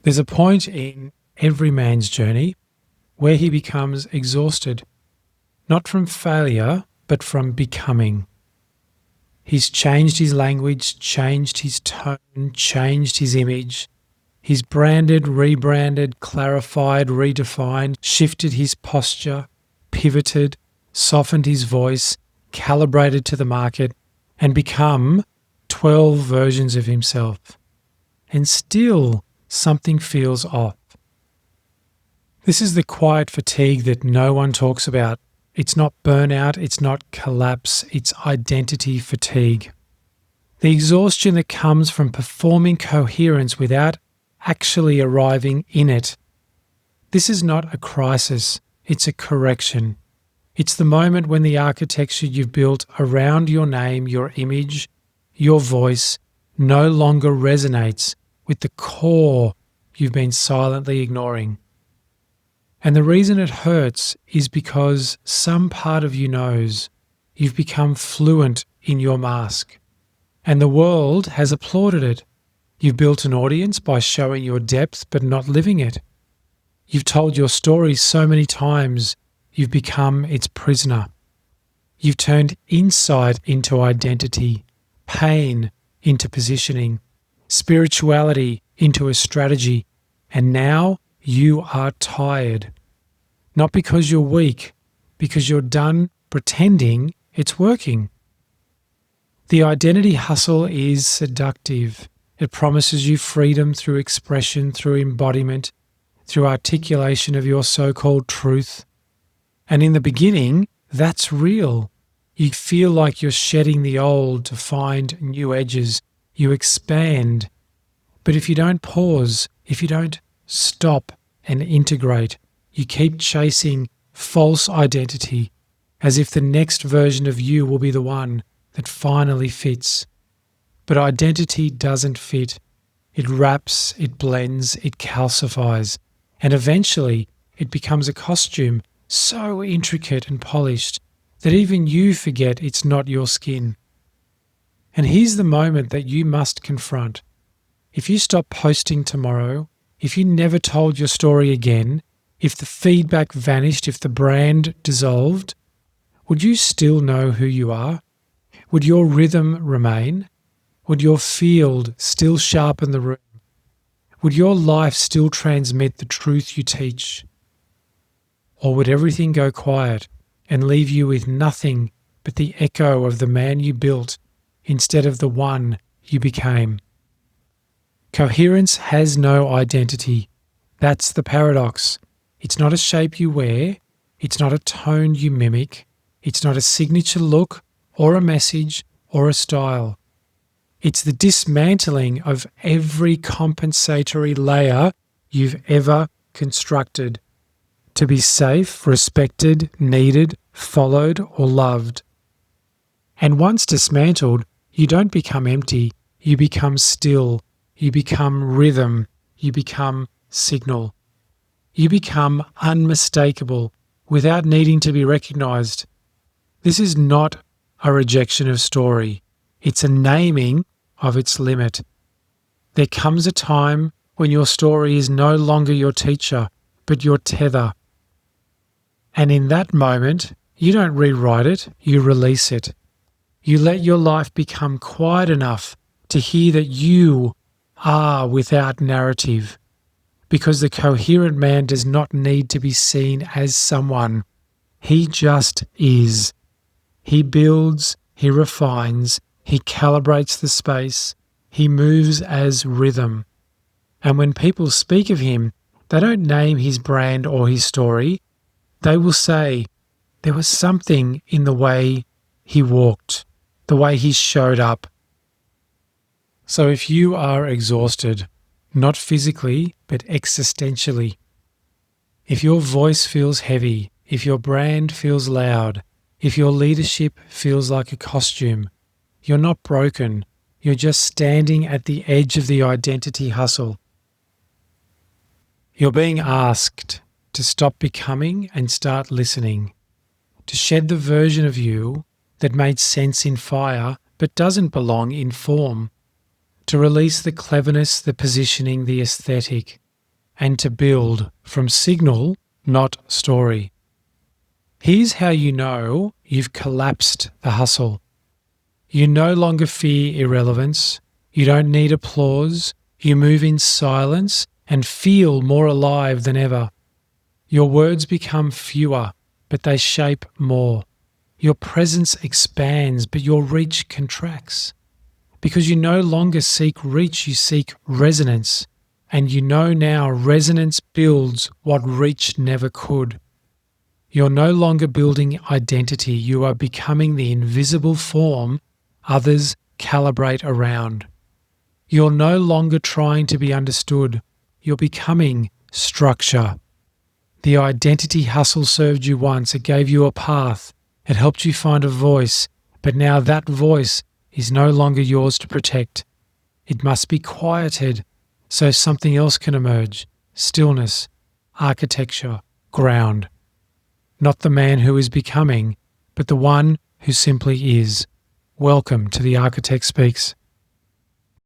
There's a point in every man's journey where he becomes exhausted, not from failure, but from becoming. He's changed his language, changed his tone, changed his image. He's branded, rebranded, clarified, redefined, shifted his posture, pivoted, softened his voice, calibrated to the market, and become 12 versions of himself. And still, something feels off. This is the quiet fatigue that no one talks about. It's not burnout, it's not collapse, it's identity fatigue. The exhaustion that comes from performing coherence without actually arriving in it. This is not a crisis, it's a correction. It's the moment when the architecture you've built around your name, your image, your voice no longer resonates with the core you've been silently ignoring. And the reason it hurts is because some part of you knows you've become fluent in your mask, and the world has applauded it. You've built an audience by showing your depth but not living it. You've told your story so many times you've become its prisoner. You've turned insight into identity, pain into positioning, spirituality into a strategy, and now you are tired. Not because you're weak, because you're done pretending it's working. The identity hustle is seductive. It promises you freedom through expression, through embodiment, through articulation of your so-called truth. And in the beginning, that's real. You feel like you're shedding the old to find new edges. You expand. But if you don't pause, if you don't stop and integrate, you keep chasing false identity as if the next version of you will be the one that finally fits. But identity doesn't fit. It wraps, it blends, it calcifies, and eventually it becomes a costume so intricate and polished that even you forget it's not your skin. And here's the moment that you must confront. If you stop posting tomorrow, if you never told your story again, if the feedback vanished, if the brand dissolved, would you still know who you are? Would your rhythm remain? Would your field still sharpen the room? Would your life still transmit the truth you teach? Or would everything go quiet and leave you with nothing but the echo of the man you built instead of the one you became? Coherence has no identity. That's the paradox. It's not a shape you wear. It's not a tone you mimic. It's not a signature look or a message or a style. It's the dismantling of every compensatory layer you've ever constructed to be safe, respected, needed, followed, or loved. And once dismantled, you don't become empty. You become still. You become rhythm. You become signal. You become unmistakable without needing to be recognized. This is not a rejection of story. It's a naming of its limit. There comes a time when your story is no longer your teacher, but your tether. And in that moment, you don't rewrite it, you release it. You let your life become quiet enough to hear that you are without narrative. Because the coherent man does not need to be seen as someone. He just is. He builds, he refines, he calibrates the space, he moves as rhythm. And when people speak of him, they don't name his brand or his story. They will say, there was something in the way he walked, the way he showed up. So if you are exhausted, not physically, but existentially, if your voice feels heavy, if your brand feels loud, if your leadership feels like a costume, you're not broken. You're just standing at the edge of the identity hustle. You're being asked to stop becoming and start listening, to shed the version of you that made sense in fire but doesn't belong in form, to release the cleverness, the positioning, the aesthetic, and to build from signal, not story. Here's how you know you've collapsed the hustle. You no longer fear irrelevance. You don't need applause. You move in silence and feel more alive than ever. Your words become fewer, but they shape more. Your presence expands, but your reach contracts. Because you no longer seek reach, you seek resonance. And you know now resonance builds what reach never could. You're no longer building identity. You are becoming the invisible form others calibrate around. You're no longer trying to be understood. You're becoming structure. The identity hustle served you once. It gave you a path. It helped you find a voice. But now that voice is no longer yours to protect. It must be quieted so something else can emerge. Stillness, architecture, ground. Not the man who is becoming, but the one who simply is. Welcome to The Architect Speaks.